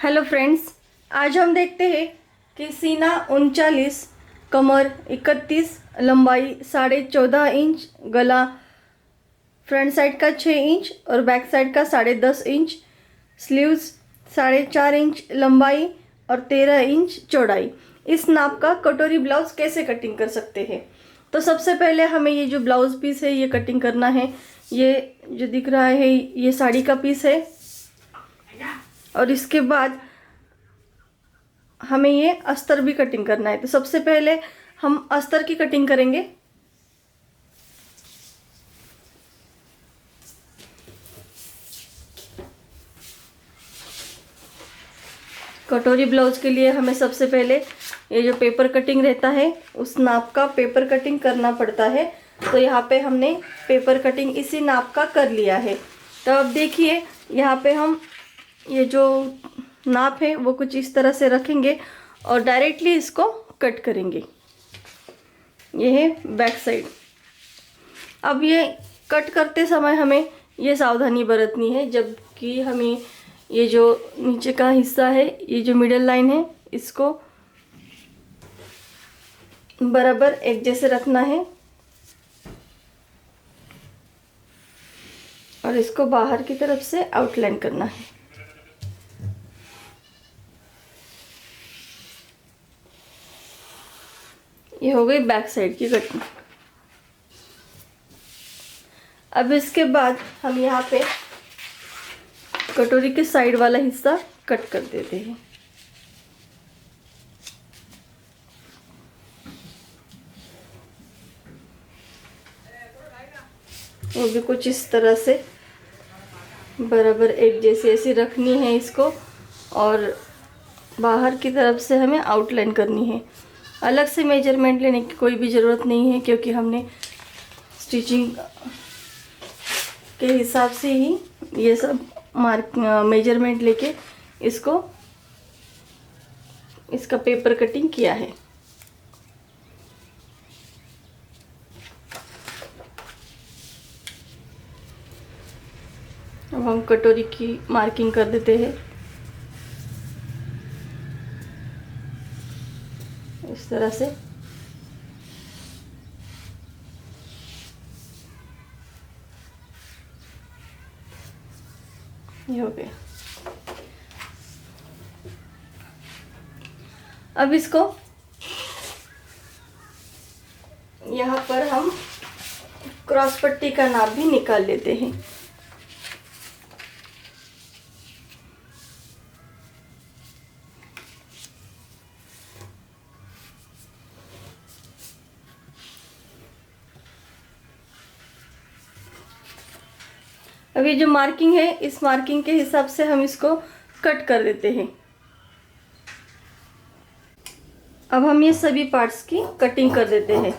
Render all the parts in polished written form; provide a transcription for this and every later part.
Hello friends, आज हम देखते हैं कि सीना 39, कमर 31, लंबाई 14.5 इंच, गला फ्रंट साइड का 6 इंच और बैक साइड का 10.5 इंच, स्लीव्स 4.5 इंच लंबाई और 13 इंच चौड़ाई। इस नाप का कटोरी ब्लाउज कैसे कटिंग कर सकते हैं? तो सबसे पहले हमें ये जो ब्लाउज पीस है ये कटिंग करना है। ये जो दिख रहा है ये साड़ी का पीस है और इसके बाद हमें ये अस्तर भी कटिंग करना है। तो सबसे पहले हम अस्तर की कटिंग करेंगे। कटोरी ब्लाउज के लिए हमें सबसे पहले ये जो पेपर कटिंग रहता है उस नाप का पेपर कटिंग करना पड़ता है। तो यहाँ पे हमने पेपर कटिंग इसी नाप का कर लिया है। तो अब देखिए यहाँ पे हम ये जो नाप है वो कुछ इस तरह से रखेंगे और डायरेक्टली इसको कट करेंगे। ये है बैक साइड। अब ये कट करते समय हमें ये सावधानी बरतनी है, जबकि हमें ये जो नीचे का हिस्सा है, ये जो मिडल लाइन है, इसको बराबर एक जैसे रखना है और इसको बाहर की तरफ से आउटलाइन करना है। ये हो गई बैक साइड की कटिंग। अब इसके बाद हम यहाँ पे कटोरी के साइड वाला हिस्सा कट कर देते हैं। वो भी कुछ इस तरह से बराबर एक जैसी ऐसी रखनी है इसको और बाहर की तरफ से हमें आउटलाइन करनी है। अलग से मेजरमेंट लेने की कोई भी ज़रूरत नहीं है, क्योंकि हमने स्टिचिंग के हिसाब से ही ये सब मेजरमेंट लेके इसको इसका पेपर कटिंग किया है। अब हम कटोरी की मार्किंग कर देते हैं इस तरह से। ये हो गया। अब इसको यहाँ पर हम क्रॉस पट्टी का नाप भी निकाल लेते हैं। अब ये जो मार्किंग है, इस मार्किंग के हिसाब से हम इसको कट कर देते हैं। अब हम ये सभी पार्ट्स की कटिंग कर देते हैं।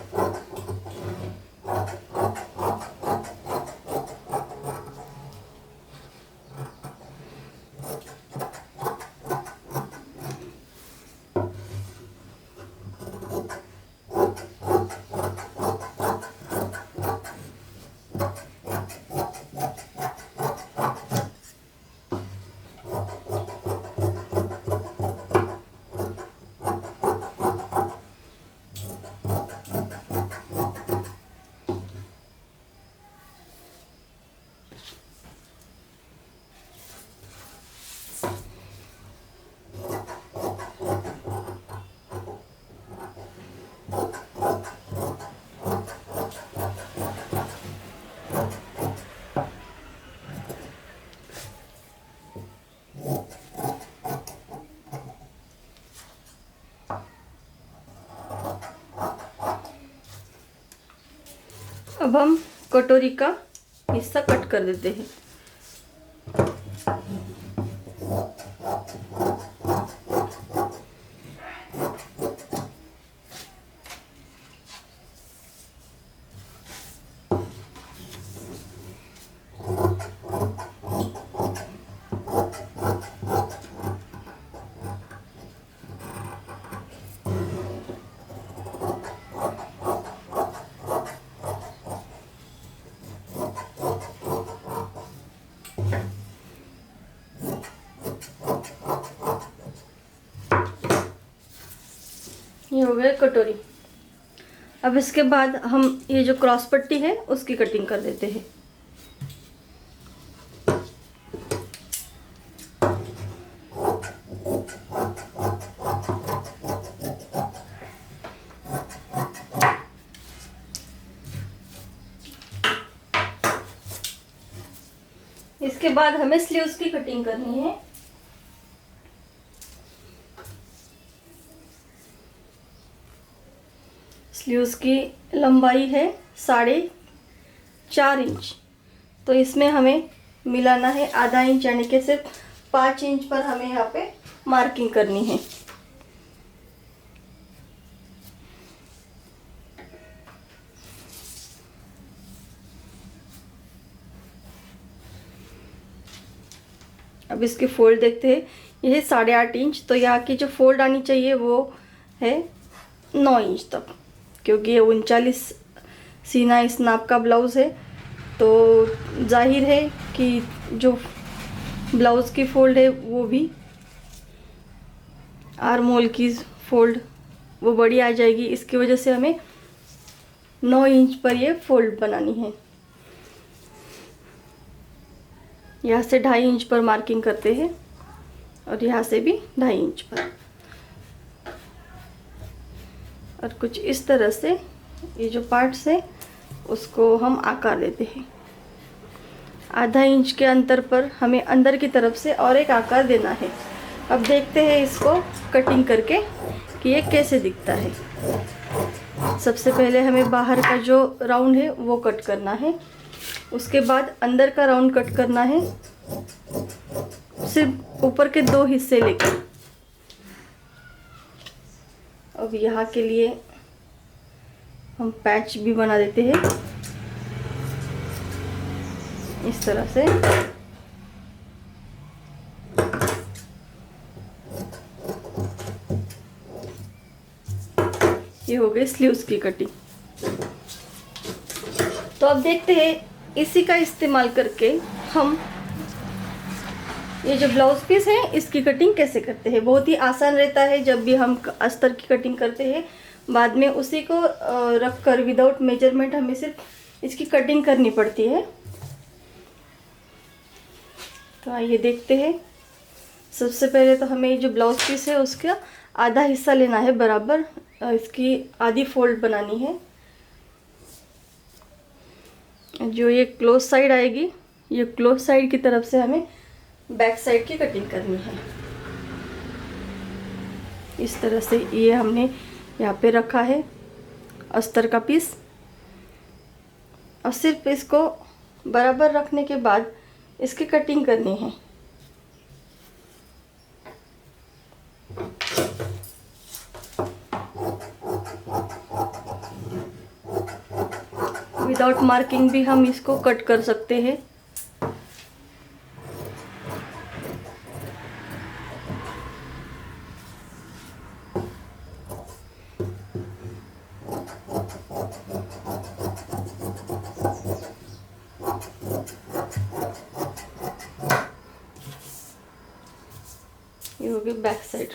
अब हम कटोरी का हिस्सा कट कर देते हैं। ये हो गया कटोरी। अब इसके बाद हम ये जो क्रॉस पट्टी है उसकी कटिंग कर देते हैं। इसके बाद हमें स्लीव्स की कटिंग करनी है। स्लीव्स की लंबाई है 4.5 इंच, तो इसमें हमें मिलाना है आधा इंच, यानी कि सिर्फ 5 इंच पर हमें यहाँ पे मार्किंग करनी है। अब इसके फोल्ड देखते हैं। यह है 8.5 इंच, तो यहाँ की जो फोल्ड आनी चाहिए वो है 9 इंच तक, क्योंकि ये 39 सीना इस नाप का ब्लाउज़ है। तो जाहिर है कि जो ब्लाउज़ की फोल्ड है वो भी आर्म होल की फोल्ड वो बड़ी आ जाएगी। इसकी वजह से हमें 9 इंच पर ये फोल्ड बनानी है। यहाँ से 2.5 इंच पर मार्किंग करते हैं और यहाँ से भी 2.5 इंच पर, और कुछ इस तरह से ये जो पार्ट्स है उसको हम आकार देते हैं। आधा इंच के अंतर पर हमें अंदर की तरफ से और एक आकार देना है। अब देखते हैं इसको कटिंग करके कि ये कैसे दिखता है। सबसे पहले हमें बाहर का जो राउंड है वो कट करना है, उसके बाद अंदर का राउंड कट करना है, सिर्फ ऊपर के 2 हिस्से लेकर। अब यहाँ के लिए हम पैच भी बना देते हैं इस तरह से। ये हो गई स्लीव्स की कटिंग। तो अब देखते हैं इसी का इस्तेमाल करके हम ये जो ब्लाउज पीस है इसकी कटिंग कैसे करते हैं। बहुत ही आसान रहता है। जब भी हम अस्तर की कटिंग करते हैं बाद में उसी को रख कर विदाउट मेजरमेंट हमें सिर्फ इसकी कटिंग करनी पड़ती है। तो आइए देखते हैं। सबसे पहले तो हमें ये जो ब्लाउज पीस है उसका आधा हिस्सा लेना है बराबर, इसकी आधी फोल्ड बनानी है। जो ये क्लोज साइड आएगी, ये क्लोज साइड की तरफ से हमें बैक साइड की कटिंग करनी है। इस तरह से ये हमने यहाँ पे रखा है अस्तर का पीस, और सिर्फ इसको बराबर रखने के बाद इसकी कटिंग करनी है। विदाउट मार्किंग भी हम इसको कट कर सकते हैं। ये हो गई बैक साइड।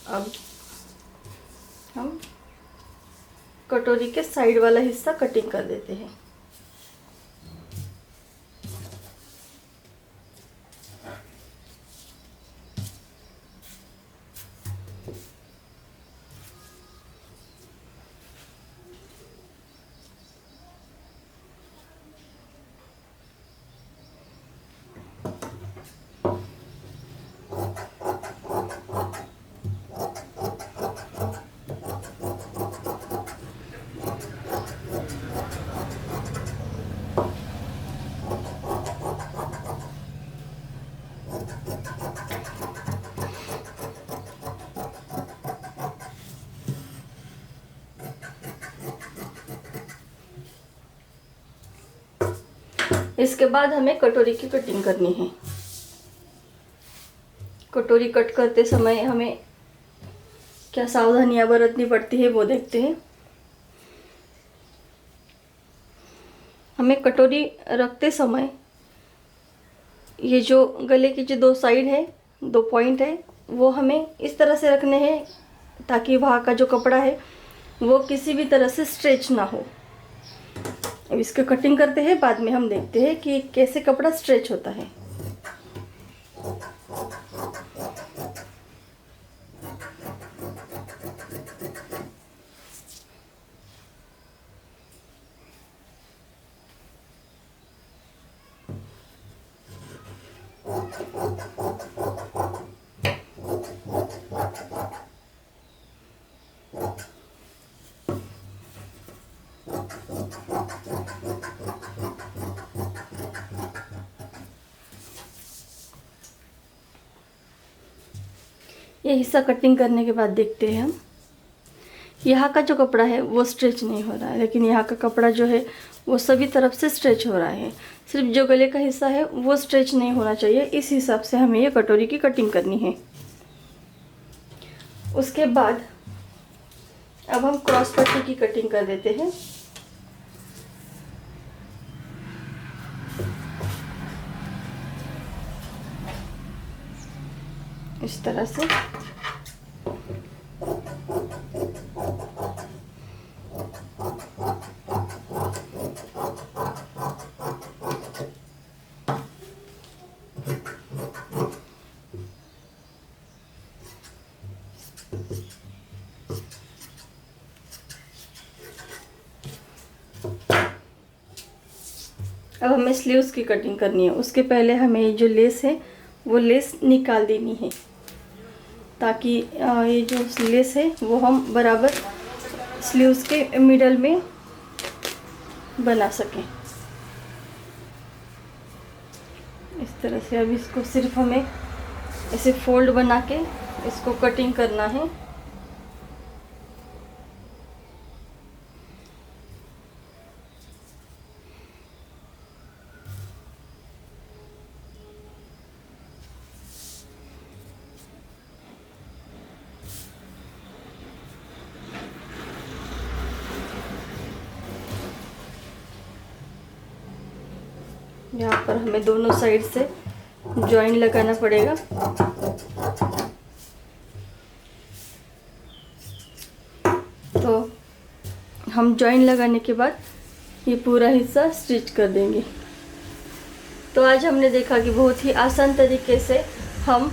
अब हम कटोरी के साइड वाला हिस्सा कटिंग कर देते हैं। इसके बाद हमें कटोरी की कटिंग करनी है। कटोरी कट करते समय हमें क्या सावधानियां बरतनी पड़ती है वो देखते हैं। हमें कटोरी रखते समय ये जो गले की जो 2 साइड है, 2 पॉइंट है, वो हमें इस तरह से रखने हैं ताकि वहाँ का जो कपड़ा है वो किसी भी तरह से स्ट्रेच ना हो। अब इसको कटिंग करते हैं, बाद में हम देखते हैं कि कैसे कपड़ा स्ट्रेच होता है। ये हिस्सा कटिंग करने के बाद देखते हैं हम, यहाँ का जो कपड़ा है वो स्ट्रेच नहीं हो रहा है, लेकिन यहाँ का कपड़ा जो है वो सभी तरफ से स्ट्रेच हो रहा है। सिर्फ जो गले का हिस्सा है वो स्ट्रेच नहीं होना चाहिए। इस हिसाब से हमें ये कटोरी की कटिंग करनी है। उसके बाद अब हम क्रॉस पट्टी की कटिंग कर देते हैं। इस तरह से अब हमें स्लीव्स की कटिंग करनी है। उसके पहले हमें ये जो लेस है वो लेस निकाल देनी है, ताकि ये जो लेस है वो हम बराबर स्लीव्स के मिडल में बना सकें। इस तरह से अब इसको सिर्फ हमें ऐसे फोल्ड बना के इसको कटिंग करना है। यहाँ पर हमें दोनों साइड से जॉइन लगाना पड़ेगा। तो हम जॉइन लगाने के बाद ये पूरा हिस्सा स्टिच कर देंगे। तो आज हमने देखा कि बहुत ही आसान तरीके से हम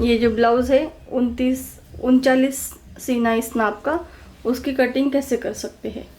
ये जो ब्लाउज़ है 39 सीना इस नाप का, उसकी कटिंग कैसे कर सकते हैं।